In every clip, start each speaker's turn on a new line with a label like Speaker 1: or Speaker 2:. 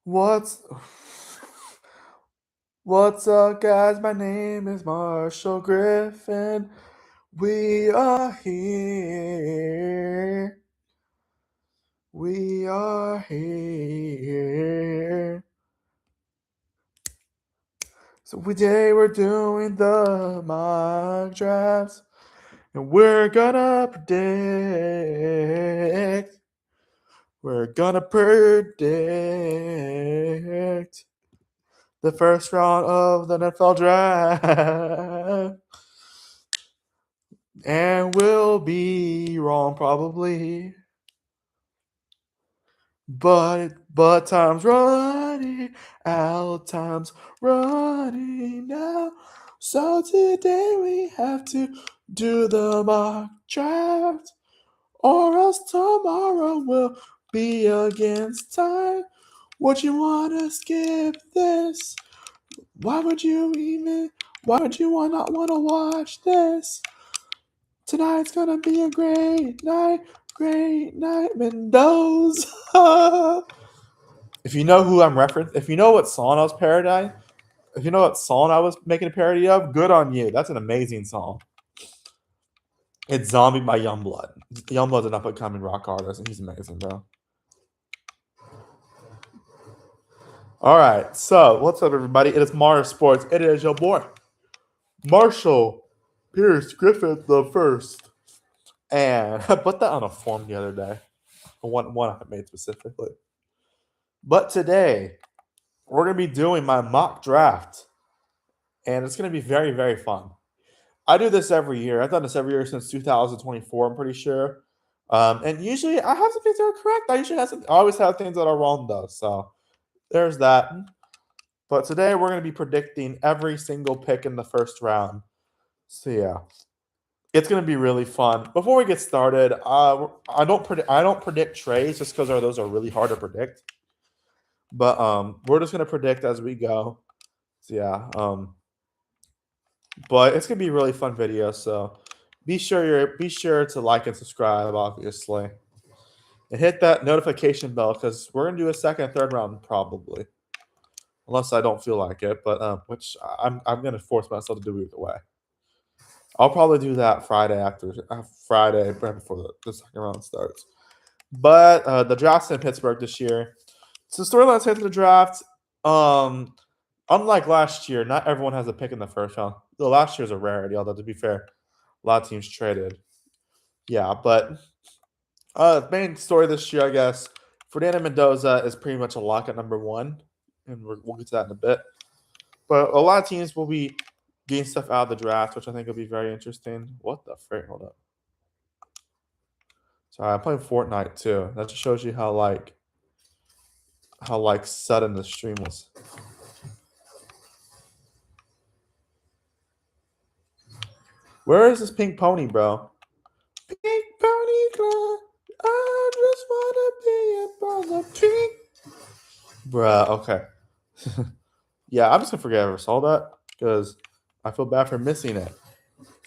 Speaker 1: What's What's up, guys? My name is Marshall Griffin. We are here. We are here. So today we're doing the mock drafts, and we're gonna predict. We're gonna predict the first round of the NFL draft. And we'll be wrong probably. But time's running out, time's running out. So today we have to do the mock draft, or else tomorrow will be against time. Would you wanna skip this? Why would you not wanna watch this? Tonight's gonna be a great night, Mendoza. If you know who I'm referencing, if you know what song I was parodying, if you know what song I was making a parody of, good on you. That's an amazing song. It's Zombie by Youngblood. Youngblood's an up-and-coming rock artist, and he's amazing, bro. All right, so what's up, everybody? It is Mars Sports. It is your boy, Marshall Pierce Griffith the First. And I put that on a form the other day. One I made specifically. But today, we're going to be doing my mock draft. And it's going to be very, very fun. I do this every year. I've done this every year since 2024, I'm pretty sure. And usually I have some things that are correct. I always have things that are wrong, though. So there's that. But today, we're going to be predicting every single pick in the first round. So, yeah. It's going to be really fun. Before we get started, I don't predict trades just because those are really hard to predict. But we're just going to predict as we go. So yeah. But it's going to be a really fun video. So be sure to like and subscribe, obviously, and hit that notification bell because we're going to do a second and third round probably, unless I don't feel like it. But which I'm going to force myself to do either way. I'll probably do that Friday right before the second round starts. But the draft's in Pittsburgh this year. So storylines head to the draft. Unlike last year, not everyone has a pick in the first round. The last year's a rarity, although to be fair, a lot of teams traded. Yeah, but the main story this year, I guess, Fernando Mendoza is pretty much a lock at number one, and we'll get to that in a bit. But a lot of teams will be getting stuff out of the draft, which I think will be very interesting. What the frick? Hold up. Sorry, I'm playing Fortnite too. That just shows you how sudden the stream was. Where is this pink pony, bro? Pink pony club. I just wanna be a part of pink. Bruh, okay. Yeah, I'm just gonna forget I ever saw that because I feel bad for missing it.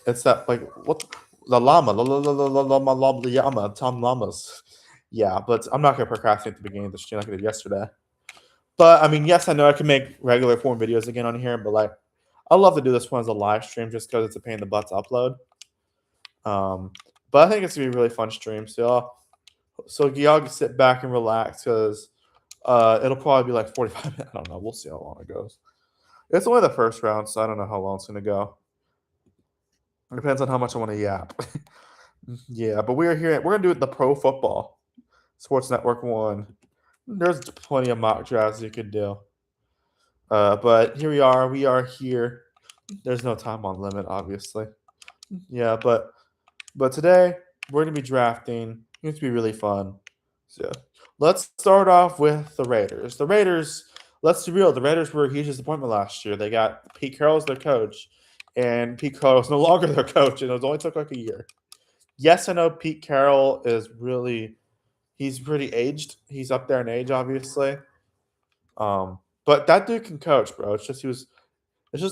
Speaker 1: It's that what the llama, llama, Tom Llamas. Yeah, but I'm not gonna procrastinate at the beginning of the stream like I did yesterday. But I mean, yes, I know I can make regular form videos again on here, but I love to do this one as a live stream just because it's a pain in the butt to upload. But I think it's gonna be a really fun stream. So y'all can sit back and relax because it'll probably be like 45 minutes. I don't know. We'll see how long it goes. It's only the first round, so I don't know how long it's gonna go. It depends on how much I want to yap. Yeah, but we're here. We're gonna do it the Pro Football Sports Network one. There's plenty of mock drafts you could do. But here we are. We are here. There's no time on limit, obviously. Yeah, but today we're gonna be drafting. It's going to be really fun. So let's start off with the Raiders. The Raiders, let's be real, the Raiders were a huge disappointment last year. They got Pete Carroll as their coach, and Pete Carroll is no longer their coach, and it only took like a year. Yes, I know Pete Carroll is he's pretty aged. He's up there in age, obviously. But that dude can coach, bro. It's just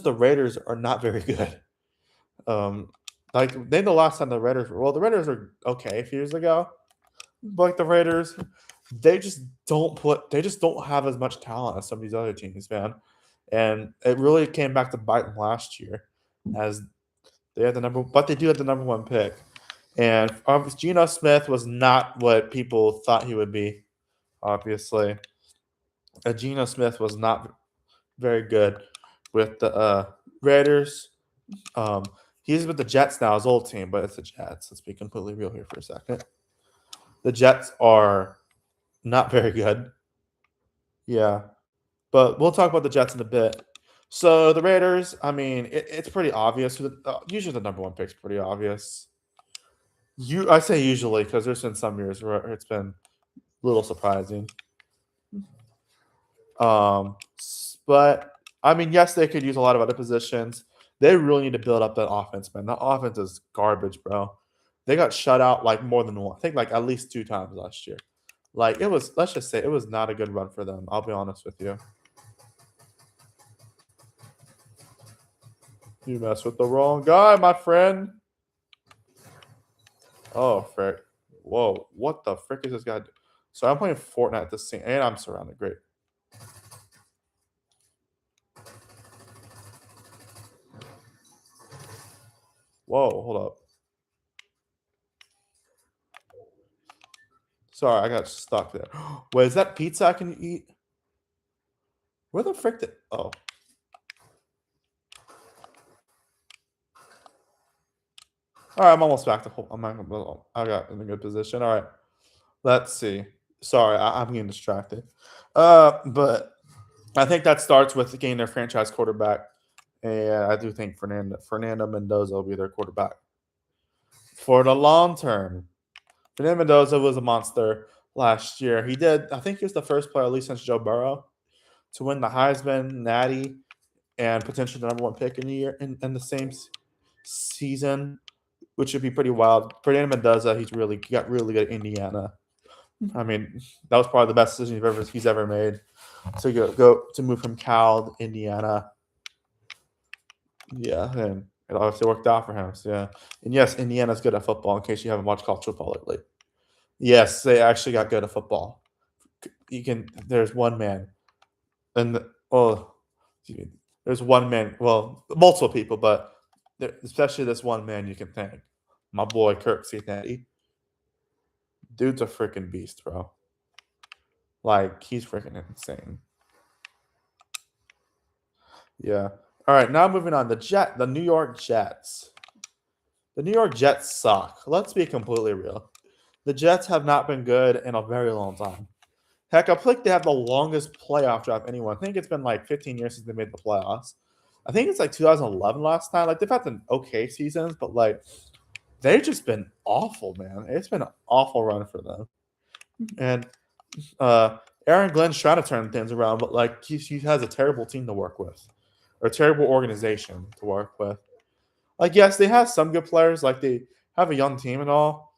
Speaker 1: the Raiders are not very good. Then the last time the Raiders were okay a few years ago. But the Raiders, they just don't have as much talent as some of these other teams, man. And it really came back to bite them last year, as they had but they do have the number one pick. And Geno Smith was not what people thought he would be. Obviously, Geno Smith was not very good with the Raiders. Um, he's with the Jets now, his old team, but it's the Jets. Let's be completely real here for a second. The Jets are not very good. Yeah, but we'll talk about the Jets in a bit. So the Raiders, I mean, it's pretty obvious. Usually the number one pick's pretty obvious. I say usually because there's been some years where it's been a little surprising. But I mean, yes, they could use a lot of other positions. They really need to build up that offense, man. That offense is garbage, bro. They got shut out like more than one. I think like at least 2 times last year. Like it was, let's just say it was not a good run for them. I'll be honest with you. You mess with the wrong guy, my friend. Oh, frick. Whoa. What the frick is this guy doing? So I'm playing Fortnite at this scene, and I'm surrounded. Great. Whoa, hold up. Sorry, I got stuck there. Wait, is that pizza I can eat? Where the frick did... Oh. All right, I'm almost back to home. I got in a good position. All right, let's see. Sorry, I'm getting distracted. But I think that starts with getting their franchise quarterback, and I do think Fernando Mendoza will be their quarterback for the long term. Fernando Mendoza was a monster last year. I think he was the first player, at least since Joe Burrow, to win the Heisman, Natty, and potentially the number one pick in the year in the same season, which would be pretty wild. Fernando Mendoza, got really good at Indiana. I mean, that was probably the best decision he's ever made to go to move from Cal to Indiana. Yeah, and it obviously worked out for him. So yeah, and yes, Indiana's good at football. In case you haven't watched college football lately, yes, they actually got good at football. There's one man, and there's one man. Well, multiple people, but especially this one man you can thank. My boy Kirk Cincinnati. Dude's a freaking beast, bro. Like, he's freaking insane. Yeah. All right, now moving on. The New York Jets. The New York Jets suck. Let's be completely real. The Jets have not been good in a very long time. Heck, I think they have the longest playoff drive of anyone. I think it's been like 15 years since they made the playoffs. I think it's like 2011 last time. Like, they've had some okay seasons, but like, they've just been awful, man. It's been an awful run for them. And Aaron Glenn's trying to turn things around, but like he has a terrible team to work with, or a terrible organization to work with. Like, yes, they have some good players, like they have a young team and all,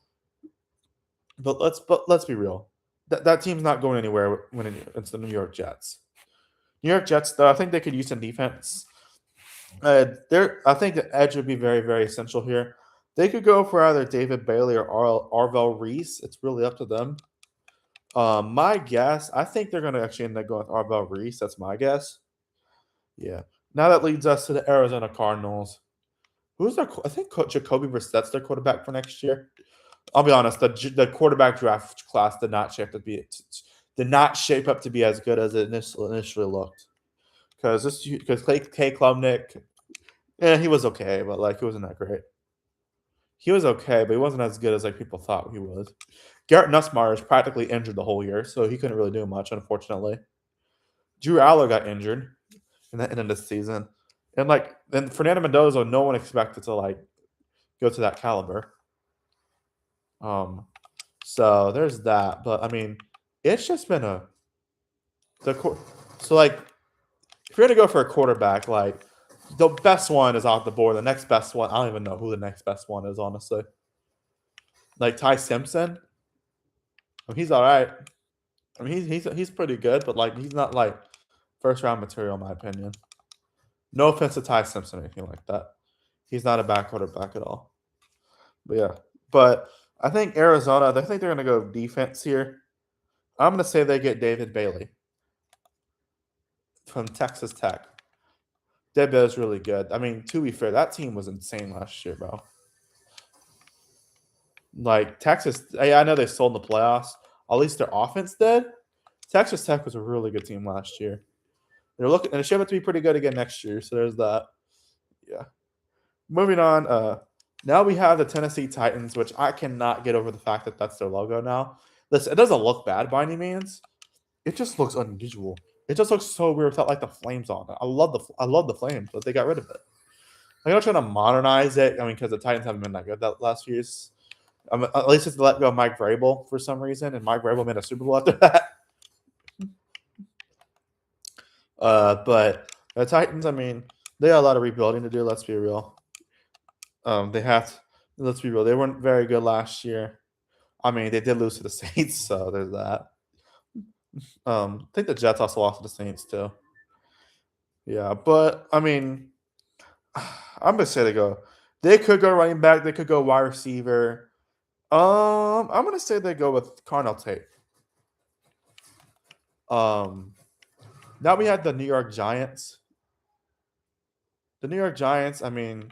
Speaker 1: but let's be real. That team's not going anywhere when it's the New York Jets. New York Jets, though, I think they could use some defense. I think the edge would be very, very essential here. They could go for either David Bailey or Arvell Reese. It's really up to them. My guess, I think they're going to actually end up going with Arvell Reese. That's my guess. Yeah. Now that leads us to the Arizona Cardinals. I think Jacoby Brissett's their quarterback for next year. I'll be honest, the quarterback draft class did not shape up to be as good as it initially looked. Because Clay Klubnik, he was okay, but like he wasn't that great. He was okay, but he wasn't as good as like people thought he was. Garrett Nussmeier is practically injured the whole year, so he couldn't really do much, unfortunately. Drew Aller got injured in the end of this season. And then Fernando Mendoza, no one expected to like go to that caliber. So there's that. But I mean, it's just been so like if you're gonna go for a quarterback, like the best one is off the board. The next best one, I don't even know who the next best one is, honestly. Like Ty Simpson. I mean, he's all right. I mean, he's pretty good, but like he's not like first round material in my opinion. No offense to Ty Simpson or anything like that. He's not a bad quarterback at all. But yeah. But I think Arizona, I think they're gonna go defense here. I'm gonna say they get David Bailey from Texas Tech. David Bailey's really good. I mean, to be fair, that team was insane last year, bro. Like Texas, I know they sold in the playoffs. At least their offense did. Texas Tech was a really good team last year. They're looking, and it shaped up to be pretty good again next year. So there's that. Yeah. Moving on. Now we have the Tennessee Titans, which I cannot get over the fact that that's their logo now. Listen, it doesn't look bad by any means. It just looks unusual. It just looks so weird without like the flames on it. I love the flames, but they got rid of it. I'm not trying to modernize it. I mean, because the Titans haven't been that good that last few years. At least it's let go of Mike Vrabel for some reason, and Mike Vrabel made a Super Bowl after that. But the Titans, I mean, they got a lot of rebuilding to do. Let's be real. They have. Let's be real. They weren't very good last year. I mean, they did lose to the Saints, so there's that. I think the Jets also lost to the Saints too. Yeah, but I mean, I'm gonna say they go. They could go running back. They could go wide receiver. I'm gonna say they go with Carnell Tate. Now we had the New York Giants. The New York Giants. I mean,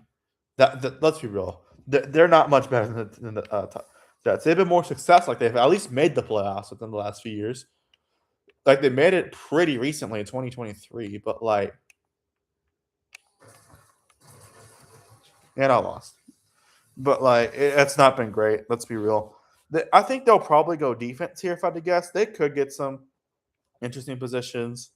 Speaker 1: let's be real. They're not much better than the Jets. They've been more successful. Like they've at least made the playoffs within the last few years. Like they made it pretty recently in 2023, but like, and I lost. But like, it's not been great. Let's be real. I think they'll probably go defense here if I had to guess. They could get some interesting positions.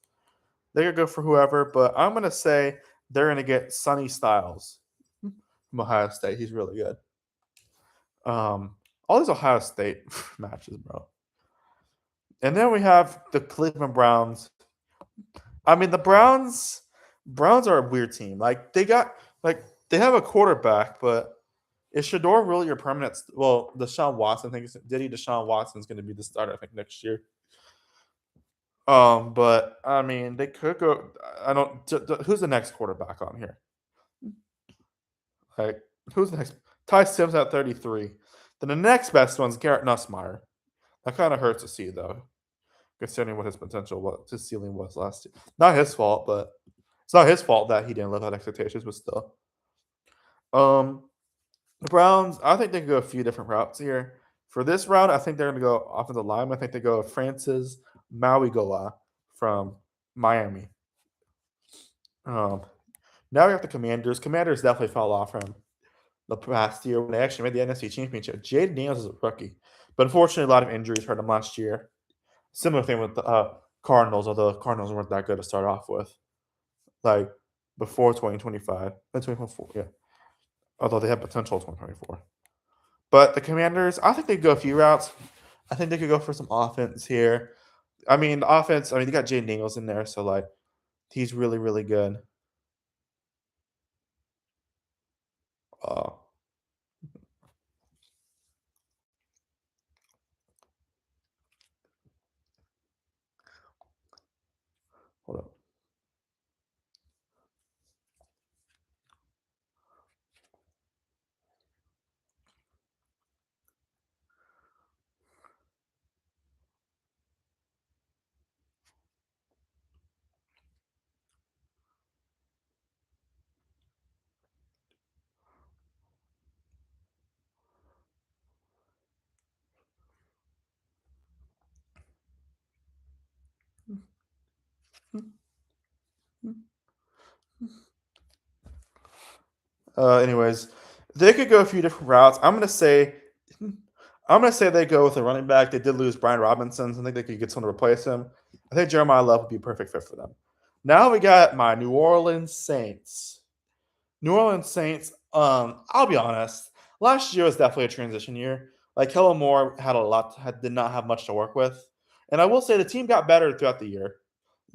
Speaker 1: They could go for whoever, but I'm gonna say they're gonna get Sonny Styles from Ohio State. He's really good. All these Ohio State matches, bro. And then we have the Cleveland Browns. I mean, the Browns are a weird team. Like they have a quarterback, but is Shador really your permanent? Well, Deshaun Watson. I think Deshaun Watson is going to be the starter. I think next year. But I mean, they could go. I don't. Who's the next quarterback on here? Like, who's the next? Ty Sims at 33. Then the next best one's Garrett Nussmeyer. That kind of hurts to see though, considering what his potential was, his ceiling was last year. Not his fault, but it's not his fault that he didn't live out expectations. But still, the Browns. I think they can go a few different routes here. For this round, I think they're going to go offensive line. I think they go Francis Mauigoa from Miami. Now we have the Commanders. Commanders definitely fell off from the past year when they actually made the NFC Championship. Jaden Daniels is a rookie, but unfortunately, a lot of injuries hurt him last year. Similar thing with the Cardinals, although the Cardinals weren't that good to start off with, like before 2025, 2024, yeah. Although they have potential in 2024. But the Commanders, I think they go a few routes. I think they could go for some offense here. I mean, the offense, I mean, they got Jaden Daniels in there, so like he's really, really good. Uh, hold up. Anyways, they could go a few different routes. I'm gonna say they go with a running back. They did lose Brian Robinson. So I think they could get someone to replace him. I think Jeremiah Love would be a perfect fit for them. Now we got my New Orleans Saints. New Orleans Saints. I'll be honest. Last year was definitely a transition year. Like Kellen Moore did not have much to work with, and I will say the team got better throughout the year.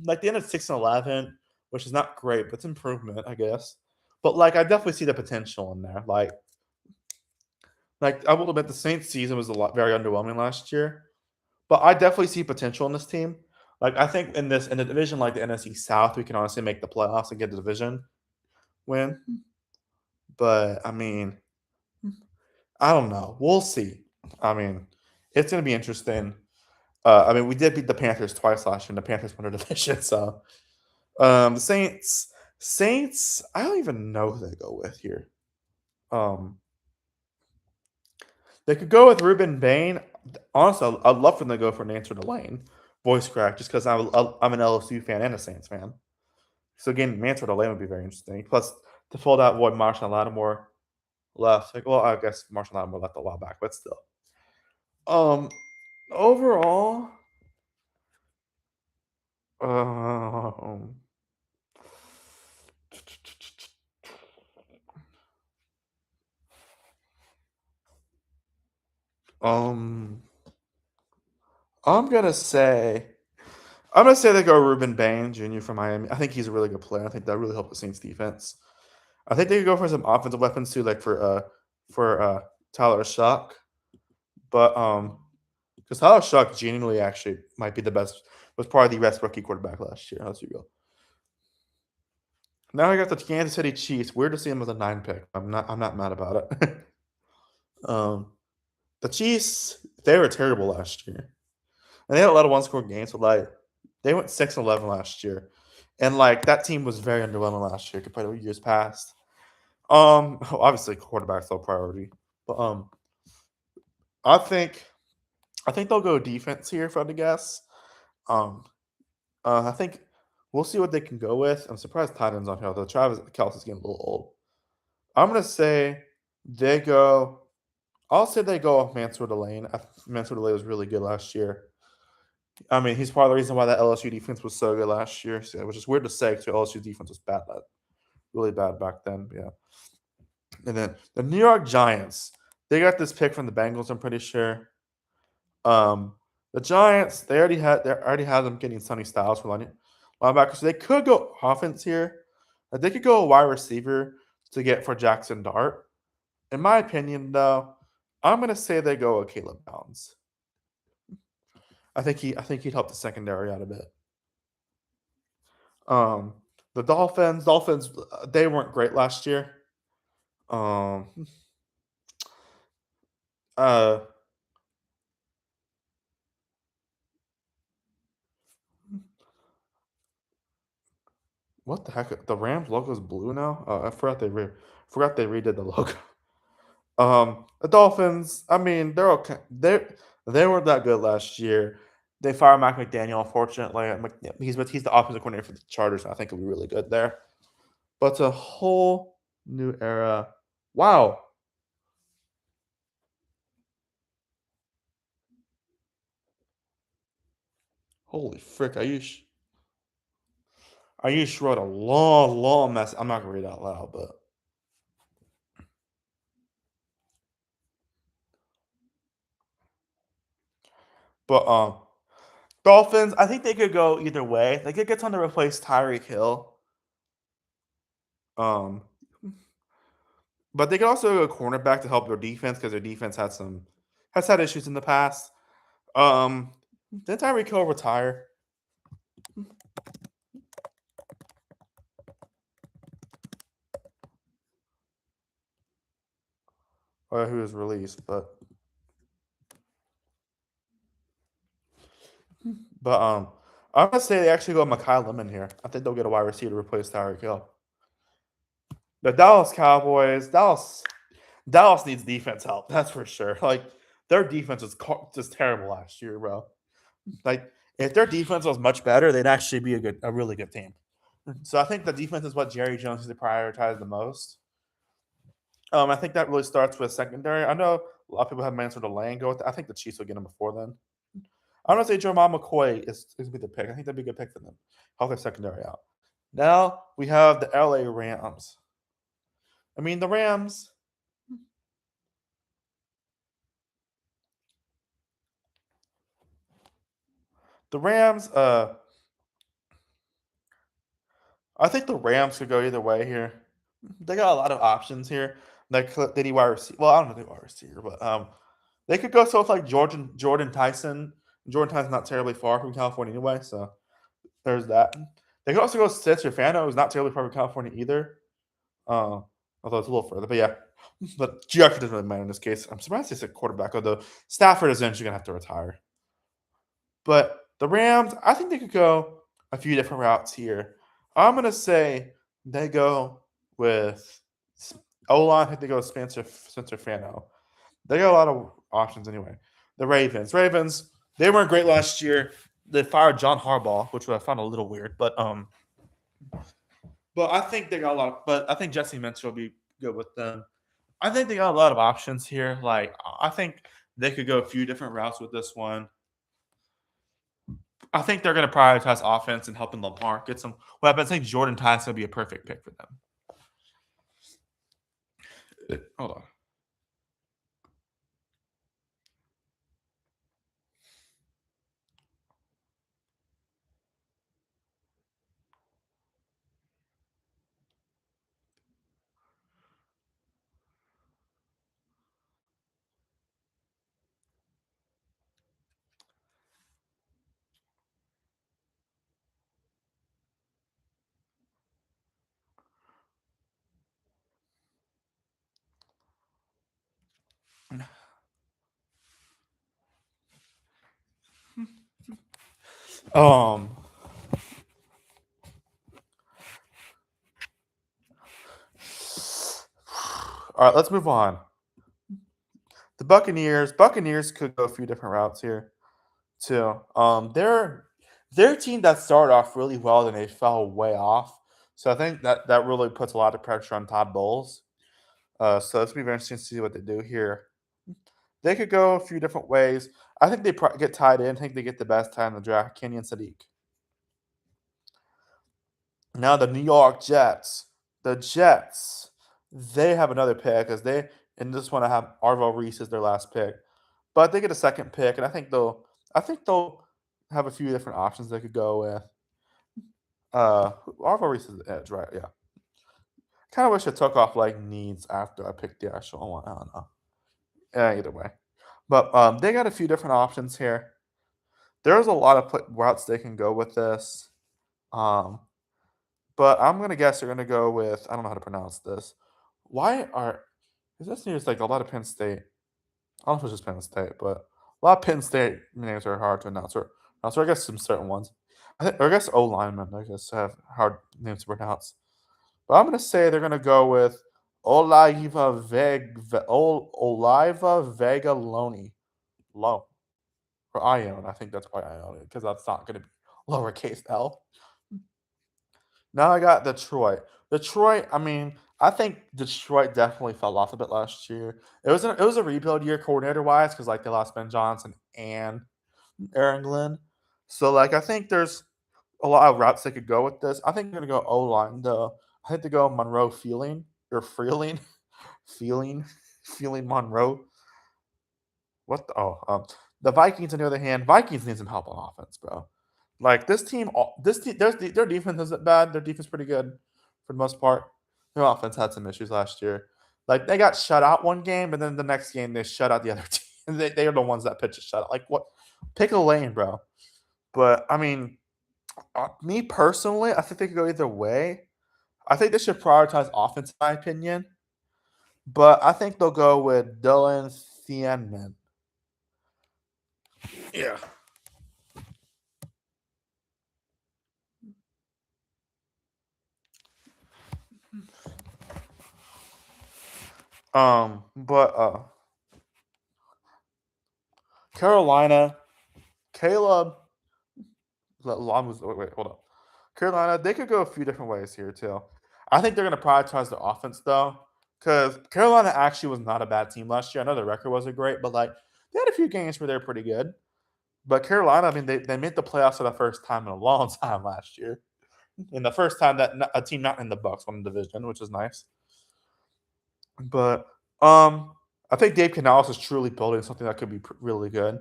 Speaker 1: Like they ended 6-11, which is not great, but it's improvement, I guess. But like I definitely see the potential in there. Like I will admit the Saints season was very underwhelming last year, but I definitely see potential in this team. Like I think in the division like the NFC South, we can honestly make the playoffs and get the division win. But I mean, I don't know. We'll see. I mean, it's going to be interesting. I mean, we did beat the Panthers twice last year, and the Panthers won our division. So the Saints. I don't even know who they go with here. Um, they could go with Ruben Bain. Honestly, I'd love for them to go for Nancy Delane voice crack, just because I'm an LSU fan and a Saints fan. So again, Mansell Delane would be very interesting. Plus, to fold out what Marshall Lattimore left. Like, well, I guess Marshall Lattimore left a while back, but still. Um, overall, um, um, I'm gonna say, they go Ruben Bain Jr. from Miami. I think he's a really good player. I think that really helped the Saints defense. I think they could go for some offensive weapons too, like for Tyler Shock. But because Tyler Shock genuinely actually might be the best, was probably the best rookie quarterback last year. Let's go. Now I got the Kansas City Chiefs. Weird to see them as a 9 pick. I'm not mad about it. The Chiefs, they were terrible last year. And they had a lot of one-score games, but like they went 6-11 last year. And like that team was very underwhelming last year compared to years past. Obviously quarterback's still priority. But I think they'll go defense here if I had to guess. I think we'll see what they can go with. I'm surprised tight ends on here, though. Travis Kelce's getting a little old. I'm gonna say they go. I'll say they go off Mansour Delane. Mansour Delane was really good last year. I mean, he's part of the reason why that LSU defense was so good last year, which is weird to say because LSU defense was bad, really bad back then. Yeah. And then the New York Giants, they got this pick from the Bengals. I'm pretty sure. The Giants, they already had them getting Sonny Styles for linebacker, so they could go offense here. They could go a wide receiver to get for Jackson Dart. In my opinion, though, I'm gonna say they go with Caleb Downs. I think he'd help the secondary out a bit. The Dolphins, they weren't great last year. Um, uh, what the heck? The Rams logo is blue now. I forgot they redid the logo. The Dolphins. I mean, they're okay. They weren't that good last year. They fired Mike McDaniel, unfortunately. He's the offensive coordinator for the Chargers. And I think he'll be really good there. But it's a whole new era. Wow. Holy frick! Ayush wrote a long, long mess. I'm not gonna read it out loud, but Dolphins. I think they could go either way. They could get someone to replace Tyreek Hill. Um, but they could also go cornerback to help their defense because their defense has had issues in the past. Did Tyreek Hill retire? Or who was released? But I'm gonna say they actually go Mekhi Lemon here. I think they'll get a wide receiver to replace Tyreek Hill. The Dallas Cowboys, Dallas needs defense help. That's for sure. Like their defense was just terrible last year, bro. Like if their defense was much better, they'd actually be a really good team. So I think the defense is what Jerry Jones needs to prioritize the most. I think that really starts with secondary. I know a lot of people have Mansell Delane go with that. I think the Chiefs will get him before then. I'm gonna say Jamal McCoy is gonna be the pick. I think that'd be a good pick for them. Help their secondary out. Now we have the LA Rams. I mean the Rams. The Rams. I think the Rams could go either way here. They got a lot of options here. Like they need wide receiver. Well, I don't know if they wide receiver, but they could go so with like Jordan Tyson. Jordan Tyson's not terribly far from California anyway, so there's that. They could also go Stetson who's not terribly far from California either. Uh, although it's a little further, but yeah. But geography doesn't really matter in this case. I'm surprised they said quarterback, although Stafford is eventually gonna have to retire. But the Rams, I think they could go a few different routes here. I'm gonna say they go with O-line. I think they go with Spencer Fano. They got a lot of options anyway. The Ravens, they weren't great last year. They fired John Harbaugh, which I found a little weird, but I think they got a lot. But I think Jesse Minter will be good with them. I think they got a lot of options here. Like I think they could go a few different routes with this one. I think they're going to prioritize offense and helping Lamar get some weapons. I think Jordan Tyson will be a perfect pick for them. Hold on. Um. All right, let's move on. The Buccaneers could go a few different routes here too. They're a team that started off really well, then they fell way off. So I think that really puts a lot of pressure on Todd Bowles. So it's gonna be very interesting to see what they do here. They could go a few different ways. I think they get tied in. I think they get the best tie in the draft, Kenyon Sadiq. Now the New York Jets. The Jets, they have another pick because they in this one I have Arvo Reese as their last pick. But they get a second pick, and I think they'll have a few different options they could go with. Arvo Reese is the edge, right? Yeah. Kind of wish I took off like needs after I picked the actual one. I don't know. Yeah, either way. But they got a few different options here. There's a lot of routes they can go with this. Um, but I'm gonna guess they're gonna go with I don't know how to pronounce this. Why are is this news like a lot of Penn State? I don't know if it's just Penn State, but a lot of Penn State names are hard to announce. Or I guess some certain ones. Or I guess O linemen, I guess, have hard names to pronounce. But I'm gonna say they're gonna go with Oliva Vega Loney. Low. Or Ione. I think that's why Ione, because that's not gonna be lowercase L. Now I got Detroit. Detroit, I mean, I think Detroit definitely fell off a bit last year. It was a rebuild year coordinator wise because like they lost Ben Johnson and Aaron Glenn. So like I think there's a lot of routes they could go with this. I think they're gonna go O line though. I think they go Monroe Feeling or Freeling, Feeling, Feeling Monroe. What the the Vikings on the other hand, Vikings need some help on offense, bro. Like this team, their defense isn't bad. Their defense is pretty good for the most part. Their offense had some issues last year. Like they got shut out one game, and then the next game they shut out the other team. And they are the ones that pitch a shutout. Like what? Pick a lane, bro. But I mean, me personally, I think they could go either way. I think they should prioritize offense, in my opinion. But I think they'll go with Dylan Thienman. Yeah. But Carolina, Caleb, Lon was wait, hold up. Carolina, they could go a few different ways here too. I think they're going to prioritize the offense though, because Carolina actually was not a bad team last year. I know their record wasn't great, but like they had a few games where they're pretty good. But Carolina, I mean, they made the playoffs for the first time in a long time last year, and the first time that a team not in the Bucks won the division, which is nice. But I think Dave Canales is truly building something that could be really good.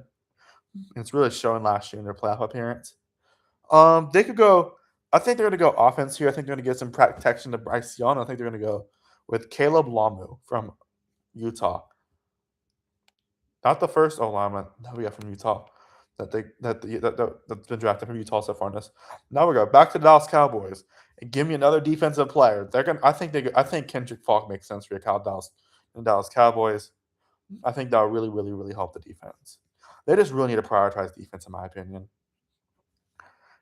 Speaker 1: And it's really showing last year in their playoff appearance. They could go. I think they're going to go offense here. I think they're going to get some protection to Bryce Young. I think they're going to go with Caleb Lamu from Utah. Not the first O lineman that we got from Utah that's been drafted from Utah so far in this. Now we go back to the Dallas Cowboys and give me another defensive player. They're gonna. I think Kendrick Falk makes sense for your Dallas Cowboys. I think that'll really, really, really help the defense. They just really need to prioritize defense, in my opinion.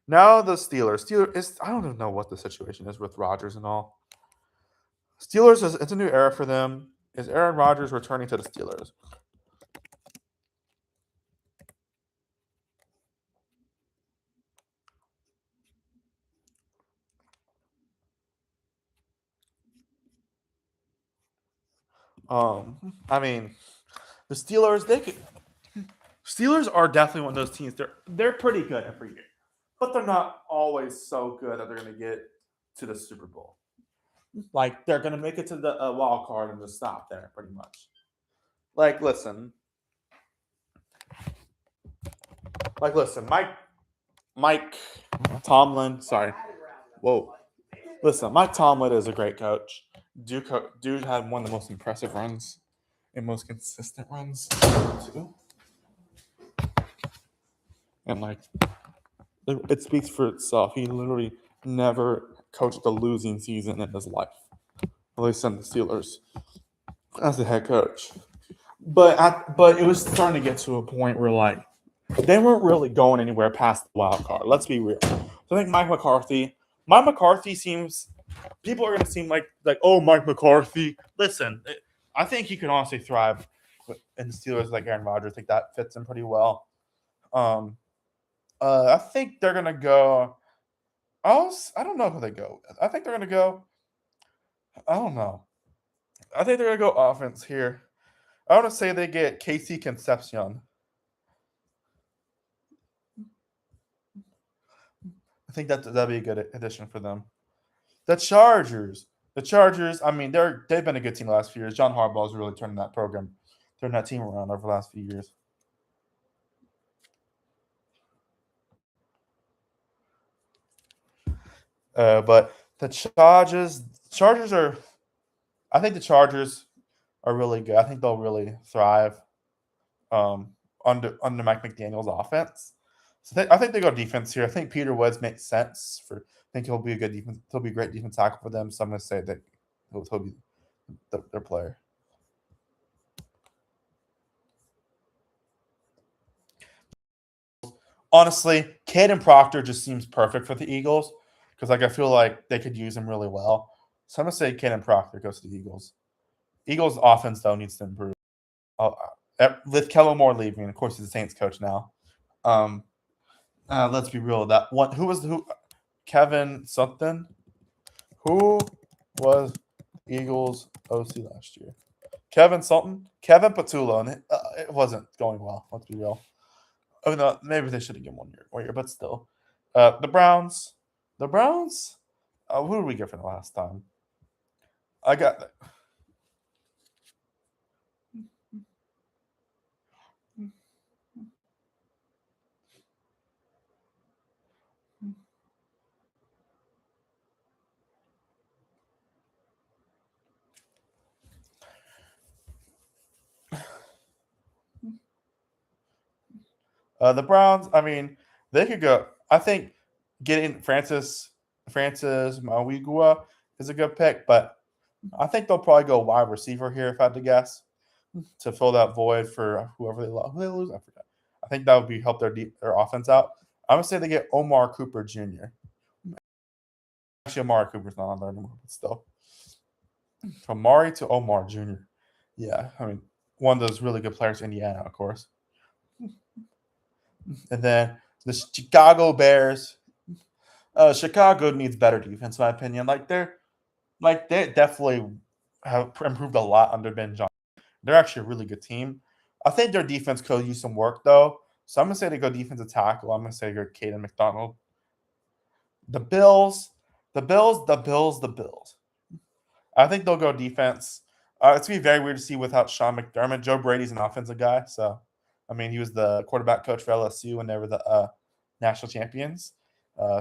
Speaker 1: Now the Steelers. I don't even know what the situation is with Rodgers and all. Steelers it's a new era for them. Is Aaron Rodgers returning to the Steelers? I mean, the Steelers Steelers are definitely one of those teams. They're pretty good every year, but they're not always so good that they're going to get to the Super Bowl. Like they're going to make it to the wild card and just stop there, pretty much. Like, listen, Mike Tomlin. Sorry, whoa. Listen, Mike Tomlin is a great coach. Dude had one of the most impressive runs and most consistent runs too. And like, it speaks for itself. He literally never coached a losing season in his life, at least in the Steelers, as a head coach. But it was starting to get to a point where like they weren't really going anywhere past the wild card. Let's be real. So I think Mike McCarthy seems people are going to seem like oh, Mike McCarthy. Listen, I think he can honestly thrive in the Steelers like Aaron Rodgers. I think that fits him pretty well. I think they're going to go. I don't know who they go. I think they're going to go. I don't know. I think they're going to go offense here. I want to say they get Casey Concepcion. I think that'd be a good addition for them. The Chargers. I mean, they've been a good team the last few years. John Harbaugh's really turned that team around over the last few years. But the Chargers are. I think the Chargers are really good. I think they'll really thrive under Mike McDaniel's offense. So I think they go defense here. I think Peter Woods makes sense I think he'll be a good defense. He'll be a great defense tackle for them. So I'm going to say that he'll be their player. Honestly, Caden Proctor just seems perfect for the Eagles because I feel like they could use him really well. So I'm going to say Caden Proctor goes to the Eagles. Eagles offense though needs to improve. With Kellen Moore leaving, of course he's the Saints coach now. Let's be real. That one who Kevin something. Who was Eagles OC last year? Kevin Sutton? Kevin Patullo, and it wasn't going well. Let's be real. Oh no, maybe they should have given 1 year, but still. The Browns. Who did we get for the last time? I got that. The Browns, I mean, they could go. I think getting Francis Mauigua is a good pick, but I think they'll probably go wide receiver here if I had to guess to fill that void for whoever who they lose. I forgot. I think that would be help their offense out. I'm gonna say they get Omar Cooper Jr. Actually, Omar Cooper's not on there anymore, but still. From Mari to Omar Jr. Yeah, I mean, one of those really good players, Indiana, of course. And then the Chicago Bears. Chicago needs better defense, in my opinion. They definitely have improved a lot under Ben Johnson. They're actually a really good team. I think their defense could use some work though. So I'm gonna say they go defensive tackle. I'm gonna say they go Caden McDonald. The Bills. I think they'll go defense. It's gonna be very weird to see without Sean McDermott. Joe Brady's an offensive guy, so I mean he was the quarterback coach for LSU when they were the national champions.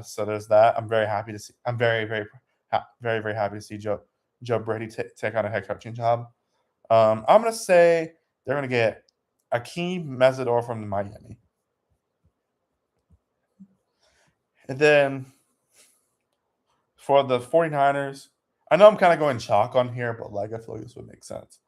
Speaker 1: So there's that. I'm very happy to see. I'm very very happy to see Joe Brady take on a head coaching job. I'm gonna say they're gonna get Akeem Mesidor from Miami, and then for the 49ers. I know I'm kind of going chalk on here, but I feel like this would make sense.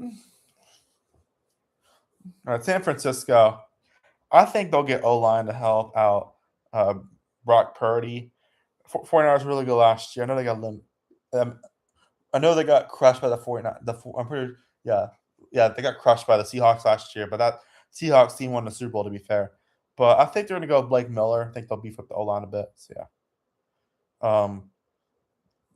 Speaker 1: All right, San Francisco. I think they'll get O-line to help out Brock Purdy. 49ers really good last year. I know they got I know they got crushed by the 49ers. I'm pretty yeah, they got crushed by the Seahawks last year, but that Seahawks team won the Super Bowl to be fair. But I think they're going to go Blake Miller. I think they'll beef up the O-line a bit. So yeah.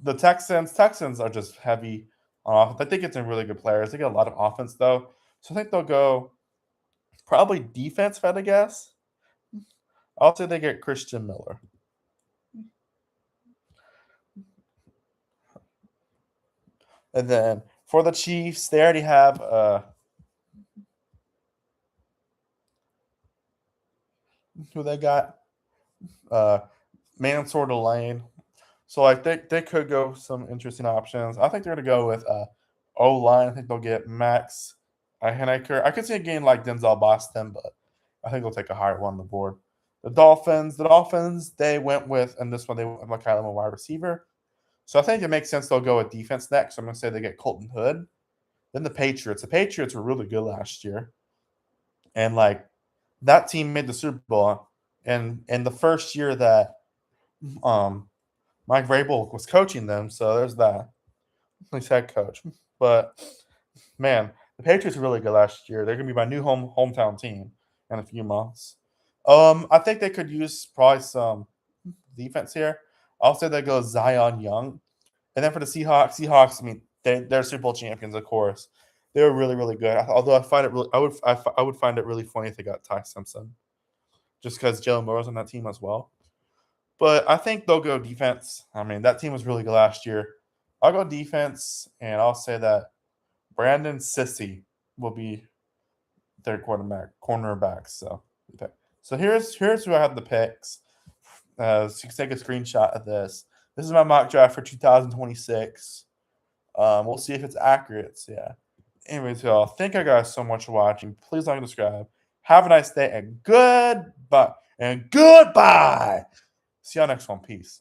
Speaker 1: The Texans are just heavy on offense. I think it's in really good players. They get a lot of offense though, so I think they'll go probably defense. If I had to guess, I'll say they get Christian Miller. And then for the Chiefs, they already have who they got Mansour Delane. So like they could go some interesting options. I think they're gonna go with O-line. I think they'll get Max Heineker. I could see a game like Denzel Boston, but I think they'll take a higher one on the board. The Dolphins, they went with, and this one they went with McCallum, a wide receiver. So I think it makes sense they'll go with defense next. So I'm gonna say they get Colton Hood. Then the Patriots. The Patriots were really good last year. And like that team made the Super Bowl. And in the first year that Mike Vrabel was coaching them, so there's that. He's head coach. But man, the Patriots were really good last year. They're gonna be my new hometown team in a few months. I think they could use probably some defense here. I'll say they go Zion Young. And then for the Seahawks, I mean, they're Super Bowl champions, of course. They were really, really good. Although I find it really, I would find it really funny if they got Ty Simpson, just because Jalen Murray's on that team as well. But I think they'll go defense. I mean, that team was really good last year. I'll go defense, and I'll say that Brandon Sissy will be their cornerback. So here's who I have the picks. So you can take a screenshot of this. This is my mock draft for 2026. We'll see if it's accurate. So yeah. Anyways, y'all, thank you guys so much for watching. Please like and subscribe. Have a nice day and goodbye. See y'all next one. Peace.